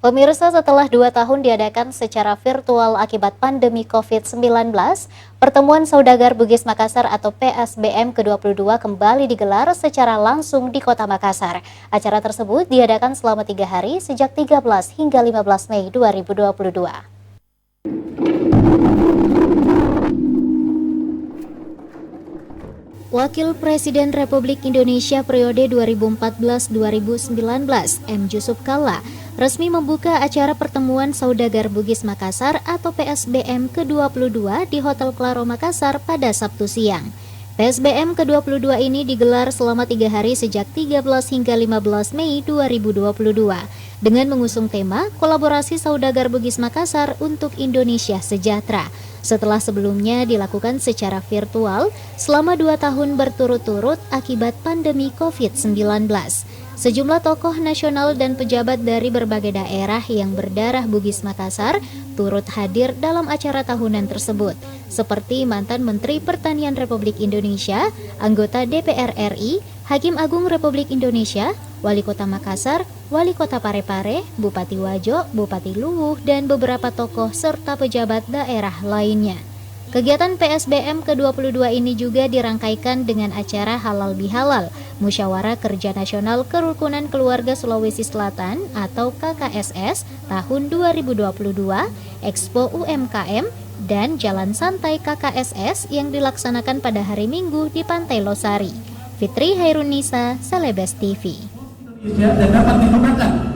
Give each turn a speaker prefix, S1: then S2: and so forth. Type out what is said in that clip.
S1: Pemirsa, setelah 2 tahun diadakan secara virtual akibat pandemi COVID-19, Pertemuan Saudagar Bugis Makassar atau PSBM ke-22 kembali digelar secara langsung di Kota Makassar. Acara tersebut diadakan selama 3 hari sejak 13 hingga 15 Mei 2022. Wakil Presiden Republik Indonesia periode 2014-2019, M. Yusuf Kalla, resmi membuka acara Pertemuan Saudagar Bugis Makassar atau PSBM ke-22 di Hotel Claro Makassar pada Sabtu siang. PSBM ke-22 ini digelar selama 3 hari sejak 13 hingga 15 Mei 2022 dengan mengusung tema Kolaborasi Saudagar Bugis Makassar untuk Indonesia Sejahtera. Setelah sebelumnya dilakukan secara virtual selama 2 tahun berturut-turut akibat pandemi COVID-19. Sejumlah tokoh nasional dan pejabat dari berbagai daerah yang berdarah Bugis Makassar turut hadir dalam acara tahunan tersebut, seperti mantan Menteri Pertanian Republik Indonesia, anggota DPR RI, Hakim Agung Republik Indonesia, Wali Kota Makassar, Wali Kota Parepare, Bupati Wajo, Bupati Luwu, dan beberapa tokoh serta pejabat daerah lainnya. Kegiatan PSBM ke-22 ini juga dirangkaikan dengan acara Halal Bihalal, Musyawarah Kerja Nasional Kerukunan Keluarga Sulawesi Selatan atau KKSS tahun 2022, Expo UMKM, dan Jalan Santai KKSS yang dilaksanakan pada hari Minggu di Pantai Losari. Fitri Hairunisa, Celebes TV.
S2: Dan dapat digunakan